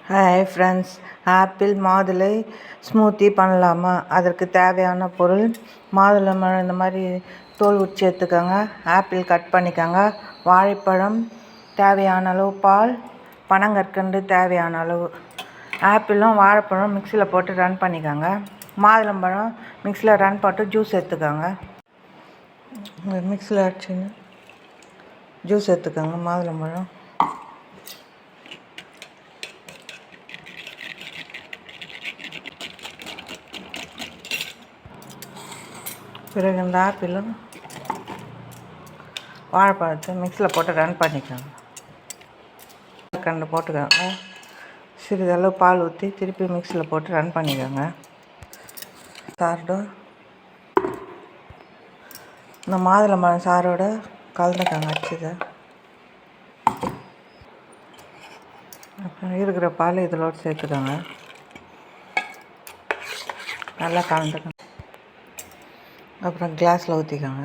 Hi friends, apple மாதுளை smoothie பண்ணலாமா? அதற்கு தேவையான பொருள் மாதுளம்பழம் இந்த மாதிரி தோல் உரித்து எடுத்துக்கோங்க. ஆப்பிள் கட் பண்ணிக்கோங்க. வாழைப்பழம் தேவையான அளவு, பால், பனங்கற்கண்டு தேவையான அளவு. ஆப்பிளும் வாழைப்பழம் மிக்சியில் போட்டு ரன் பண்ணிக்கோங்க. மாதுளம்பழம் மிக்சியில் ரன் போட்டு ஜூஸ் எடுத்துக்கோங்க. மிக்சியில் அடிச்சுன்னு ஜூஸ் எடுத்துக்கோங்க. மாதுளம்பழம் பிறகு இந்த ஆப்பிளும் வாழைப்பழத்தை மிக்சியில் போட்டு ரன் பண்ணிக்கோங்க. கண்டு போட்டுக்கோங்க. சிறிதளவு பால் ஊற்றி திருப்பி மிக்சியில் போட்டு ரன் பண்ணிக்கோங்க. சாரோட இந்த மாதுளம்பழம் சாரோட கலந்துக்கோங்க. அடிச்சதை அப்புறம் இருக்கிற பால் இதிலோடு சேர்த்துக்கோங்க. நல்லா கலந்துக்கோங்க. அப்புறம் கிளாஸில் ஊற்றிக்கோங்க.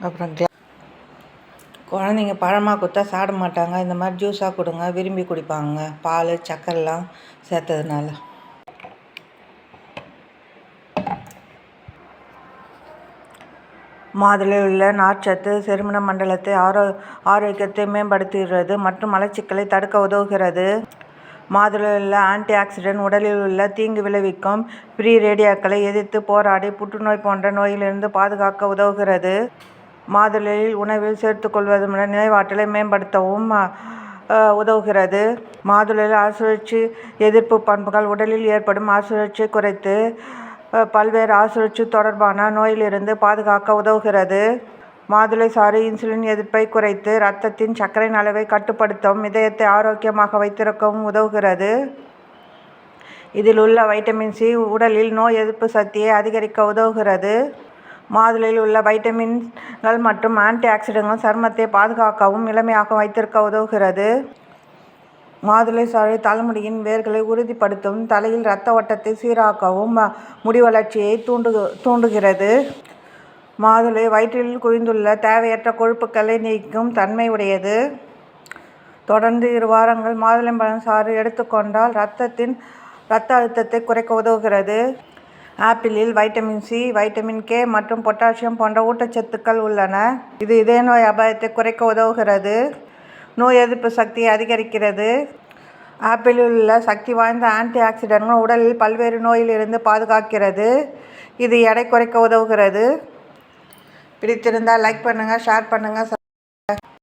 அப்புறம் குழந்தைங்க பழமாக கொடுத்தா சாப்பிட மாட்டாங்க. இந்த மாதிரி ஜூஸாக கொடுங்க, விரும்பி குடிப்பாங்க. பால், சக்கரைலாம் சேர்த்ததுனால. மாதுளையில் உள்ள நார்ச்சத்து செரிமான மண்டலத்தை ஆரோக்கியத்தை மேம்படுத்துகிறது மற்றும் மலச்சிக்கலை தடுக்க உதவுகிறது. மாதுளையில் உள்ள ஆன்டி ஆக்சிடென்ட் உடலில் உள்ள தீங்கு விளைவிக்கும் ஃப்ரீ ரேடியோக்களை எதிர்த்து போராடி புற்றுநோய் போன்ற நோயிலிருந்து பாதுகாக்க உதவுகிறது. மாதுளையில் உணவில் சேர்த்துக்கொள்வது மூலம் நினைவாற்றலை மேம்படுத்தவும் உதவுகிறது. மாதுளையில் ஆசுழற்சி எதிர்ப்பு பண்புகள் உடலில் ஏற்படும் ஆசுழற்சியை குறைத்து பல்வேறு ஆசுழற்சி தொடர்பான நோயிலிருந்து பாதுகாக்க உதவுகிறது. மாதுளை சாறு இன்சுலின் எதிர்ப்பை குறைத்து இரத்தத்தின் சர்க்கரையின் அளவை கட்டுப்படுத்தவும் இதயத்தை ஆரோக்கியமாக வைத்திருக்கவும் உதவுகிறது. இதில் உள்ள வைட்டமின் சி உடலில் நோய் எதிர்ப்பு சக்தியை அதிகரிக்க உதவுகிறது. மாதுளையில் உள்ள வைட்டமின்கள் மற்றும் ஆன்டி ஆக்சிடென்ட்கள் சருமத்தை பாதுகாக்கவும் இளமையாக வைத்திருக்க உதவுகிறது. மாதுளை சாறு தலைமுடியின் வேர்களை உறுதிப்படுத்தவும் தலையில் இரத்த ஓட்டத்தை சீராக்கவும் முடி வளர்ச்சியை தூண்டுகிறது. மாதுளை வயிற்றில் குவிந்துள்ள தேவையற்ற கொழுப்புக்களை நீக்கும் தன்மை உடையது. தொடர்ந்து 2 வாரங்கள் மாதுளம்பழம் சாறு எடுத்துக்கொண்டால் இரத்த அழுத்தத்தை குறைக்க உதவுகிறது. ஆப்பிளில் வைட்டமின் சி, வைட்டமின் கே மற்றும் பொட்டாசியம் போன்ற ஊட்டச்சத்துக்கள் உள்ளன. இது இதய நோய் அபாயத்தை குறைக்க உதவுகிறது. நோய் எதிர்ப்பு சக்தியை அதிகரிக்கிறது. ஆப்பிளில் உள்ள சக்தி வாய்ந்த ஆன்டி ஆக்சிடென்ட்கள் உடலில் பல்வேறு நோயிலிருந்து பாதுகாக்கிறது. இது எடை குறைக்க உதவுகிறது. பிடித்திருந்தால் லைக் பண்ணுங்கள், ஷேர் பண்ணுங்கள்.